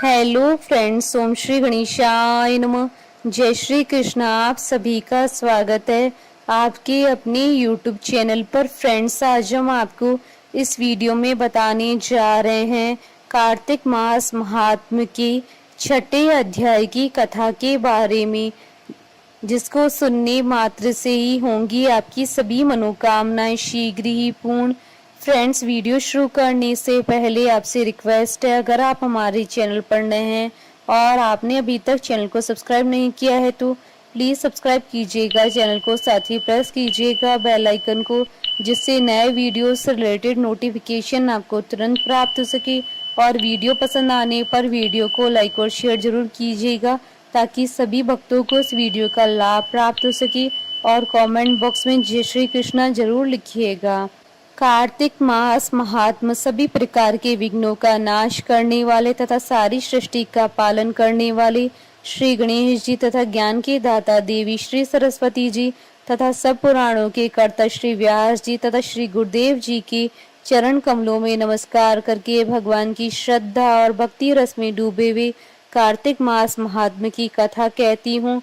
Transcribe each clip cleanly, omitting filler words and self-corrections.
Hello friends, ओम श्री गणेशाय नमः। जय श्री कृष्ण। आप सभी का स्वागत है आपके अपने YouTube चैनल पर। फ्रेंड्स, आज हम आपको इस वीडियो में बताने जा रहे हैं कार्तिक मास महात्म्य के छठे अध्याय की कथा के बारे में, जिसको सुनने मात्र से ही होंगी आपकी सभी मनोकामनाएं शीघ्र ही पूर्ण। फ्रेंड्स, वीडियो शुरू करने से पहले आपसे रिक्वेस्ट है, अगर आप हमारे चैनल पर नए हैं और आपने अभी तक चैनल को सब्सक्राइब नहीं किया है तो प्लीज सब्सक्राइब कीजिएगा चैनल को, साथ ही प्रेस कीजिएगा बेल आइकन को, जिससे नए वीडियो से रिलेटेड नोटिफिकेशन आपको तुरंत प्राप्त हो सके। और वीडियो पसंद आने पर वीडियो को लाइक और शेयर जरूर कीजिएगा ताकि सभी भक्तों को इस वीडियो का लाभ प्राप्त हो सके। और कमेंट बॉक्स में जय श्री कृष्णा जरूर लिखिएगा। कार्तिक मास महात्म सभी प्रकार के विघ्नों का नाश करने वाले तथा सारी सृष्टि का पालन करने वाले श्री गणेश जी तथा ज्ञान के दाता देवी श्री सरस्वती जी तथा सब पुराणों के कर्ता श्री व्यास जी तथा श्री गुरुदेव जी के चरण कमलों में नमस्कार करके भगवान की श्रद्धा और भक्ति रस में डूबे हुए कार्तिक मास महात्म की कथा कहती हूँ।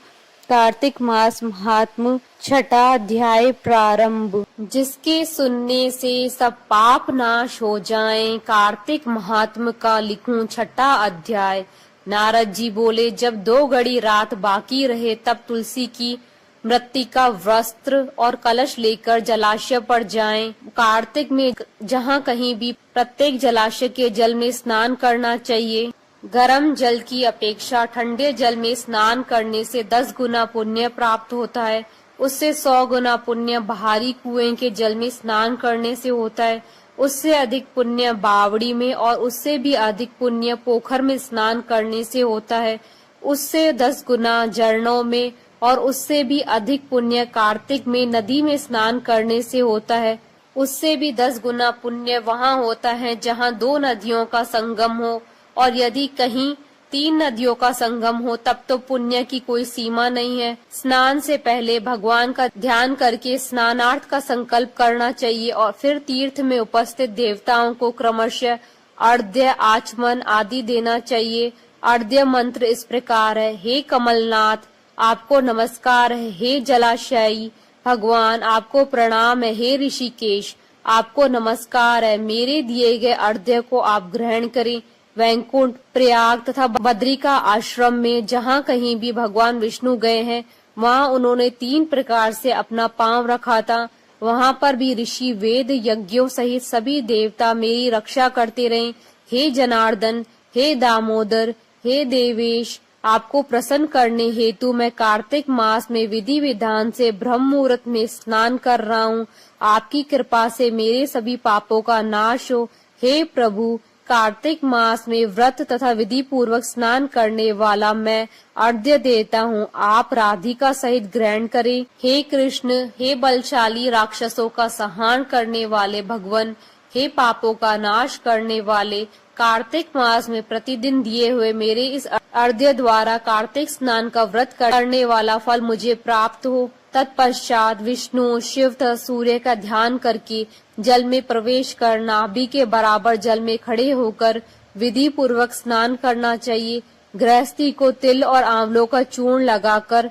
कार्तिक मास महात्म छठा अध्याय प्रारंभ। जिसके सुनने से सब पाप नाश हो जाएं, कार्तिक महात्म का लिखूं छठा अध्याय। नारद जी बोले, जब 2 घड़ी रात बाकी रहे तब तुलसी की मृत्तिका वस्त्र और कलश लेकर जलाशय पर जाएं। कार्तिक में जहाँ कहीं भी प्रत्येक जलाशय के जल में स्नान करना चाहिए। गर्म जल की अपेक्षा ठंडे जल में स्नान करने से 10 गुना पुण्य प्राप्त होता है। उससे 100 गुना पुण्य बाहरी कुएं के जल में स्नान करने से होता है। उससे अधिक पुण्य बावड़ी में और उससे भी अधिक पुण्य पोखर में स्नान करने से होता है। उससे 10 गुना झरनों में और उससे भी अधिक पुण्य कार्तिक में नदी में स्नान करने से होता है। उससे भी 10 गुना पुण्य वहाँ होता है जहाँ 2 नदियों का संगम हो, और यदि कहीं 3 नदियों का संगम हो तब तो पुण्य की कोई सीमा नहीं है। स्नान से पहले भगवान का ध्यान करके स्नानार्थ का संकल्प करना चाहिए और फिर तीर्थ में उपस्थित देवताओं को क्रमशः अर्घ्य आचमन आदि देना चाहिए। अर्घ्य मंत्र इस प्रकार है, हे कमलनाथ आपको नमस्कार है, हे जलाशयी भगवान आपको प्रणाम है, हे ऋषिकेश आपको नमस्कार है, मेरे दिए गए अर्घ्य को आप ग्रहण करें। वैकुंठ, प्रयाग तथा बद्रिका आश्रम में जहाँ कहीं भी भगवान विष्णु गए हैं वहाँ उन्होंने 3 प्रकार से अपना पांव रखा था। वहाँ पर भी ऋषि वेद यज्ञों सहित सभी देवता मेरी रक्षा करते रहे। हे जनार्दन, हे दामोदर, हे देवेश, आपको प्रसन्न करने हेतु मैं कार्तिक मास में विधि विधान से ब्रह्म मुहूर्त में स्नान कर रहा हूँ। आपकी कृपा से मेरे सभी पापों का नाश हो। हे प्रभु, कार्तिक मास में व्रत तथा विधि पूर्वक स्नान करने वाला मैं अर्घ्य देता हूँ, आप राधिका सहित ग्रहण करें। हे कृष्ण, हे बलशाली राक्षसों का संहार करने वाले भगवान, हे पापों का नाश करने वाले, कार्तिक मास में प्रतिदिन दिए हुए मेरे इस अर्घ्य द्वारा कार्तिक स्नान का व्रत करने वाला फल मुझे प्राप्त हो। तत्पश्चात विष्णु, शिव तथा सूर्य का ध्यान करके जल में प्रवेश कर नाभि के बराबर जल में खड़े होकर विधि पूर्वक स्नान करना चाहिए। गृहस्थी को तिल और आंवलों का चूर्ण लगाकर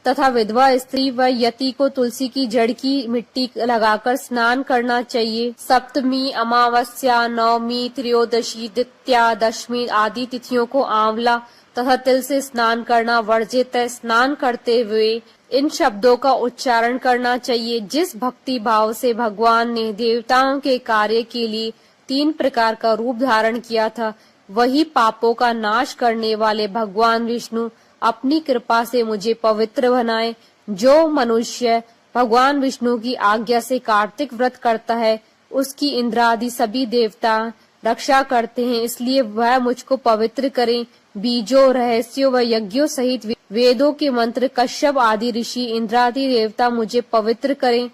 तथा विधवा स्त्री व यति को तुलसी की जड़ की मिट्टी लगाकर स्नान करना चाहिए। सप्तमी, अमावस्या, नवमी, त्रयोदशी, द्वितीया, दशमी आदि तिथियों को आंवला तथा तिल से स्नान करना वर्जित है। स्नान करते हुए इन शब्दों का उच्चारण करना चाहिए। जिस भक्ति भाव से भगवान ने देवताओं के कार्य के लिए 3 प्रकार का रूप धारण किया था, वही पापों का नाश करने वाले भगवान विष्णु अपनी कृपा से मुझे पवित्र बनाए। जो मनुष्य भगवान विष्णु की आज्ञा से कार्तिक व्रत करता है उसकी इंद्रादि सभी देवता रक्षा करते हैं, इसलिए वह मुझको पवित्र करें। बीजों, रहस्यों व यज्ञों सहित वेदों के मंत्र, कश्यप आदि ऋषि, इंद्रादि देवता मुझे पवित्र करें।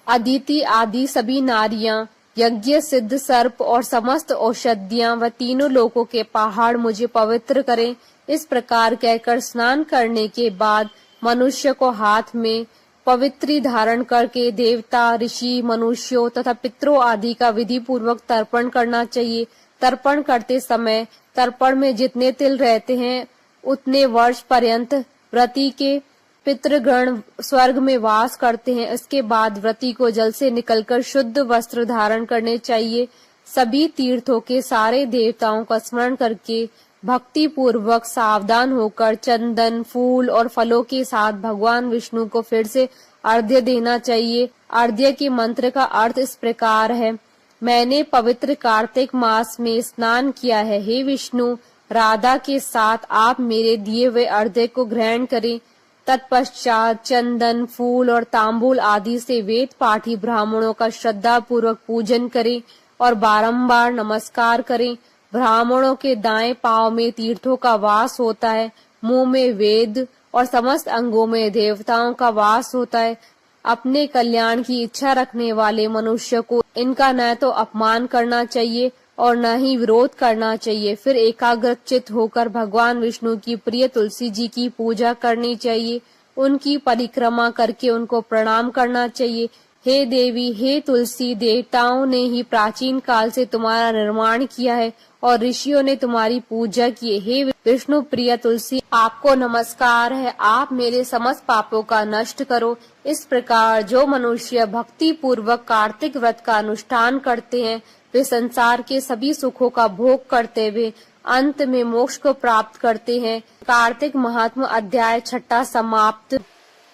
अदिति आदि सभी नारियां, यज्ञ सिद्ध सर्प और समस्त औषधियां व तीनों लोकों के पहाड़ मुझे पवित्र करें। इस प्रकार कहकर स्नान करने के बाद मनुष्य को हाथ में पवित्री धारण करके देवता, ऋषि, मनुष्यों तथा पितरों आदि का विधि पूर्वक तर्पण करना चाहिए। तर्पण करते समय तर्पण में जितने तिल रहते हैं उतने वर्ष पर्यंत व्रती के पितृगण स्वर्ग में वास करते हैं। इसके बाद व्रती को जल से निकलकर शुद्ध वस्त्र धारण करने चाहिए। सभी तीर्थों के सारे देवताओं का स्मरण करके भक्ति पूर्वक सावधान होकर चंदन, फूल और फलों के साथ भगवान विष्णु को फिर से अर्घ्य देना चाहिए। अर्घ्य के मंत्र का अर्थ इस प्रकार है। मैंने पवित्र कार्तिक मास में स्नान किया है। हे विष्णु, राधा के साथ आप मेरे दिए हुए अर्घ्य को ग्रहण करें। तत्पश्चात चंदन, फूल और तांबूल आदि से वेद पाठी ब्राह्मणों का श्रद्धा पूर्वक पूजन करें और बारंबार नमस्कार करें। ब्राह्मणों के दाएं पांव में तीर्थों का वास होता है, मुंह में वेद और समस्त अंगों में देवताओं का वास होता है। अपने कल्याण की इच्छा रखने वाले मनुष्य को इनका न तो अपमान करना चाहिए और न ही विरोध करना चाहिए। फिर एकाग्रचित होकर भगवान विष्णु की प्रिय तुलसी जी की पूजा करनी चाहिए। उनकी परिक्रमा करके उनको प्रणाम करना चाहिए। हे देवी, हे तुलसी, देवताओं ने ही प्राचीन काल से तुम्हारा निर्माण किया है और ऋषियों ने तुम्हारी पूजा की है। हे विष्णु प्रिय तुलसी, आपको नमस्कार है। आप मेरे समस्त पापों का नष्ट करो। इस प्रकार जो मनुष्य भक्ति पूर्वक कार्तिक व्रत का अनुष्ठान करते हैं वे संसार के सभी सुखों का भोग करते हुए अंत में मोक्ष को प्राप्त करते हैं। कार्तिक महात्म्य अध्याय 6 समाप्त।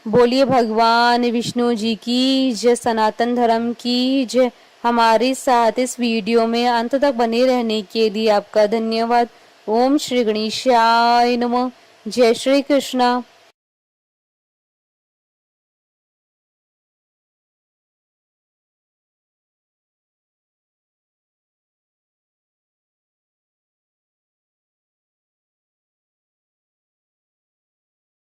बोलिए भगवान विष्णु जी की जय, सनातन धर्म की जय। हमारे साथ इस वीडियो में अंत तक बने रहने के लिए आपका धन्यवाद। ओम श्री गणेशाय नमः। जय श्री कृष्णा।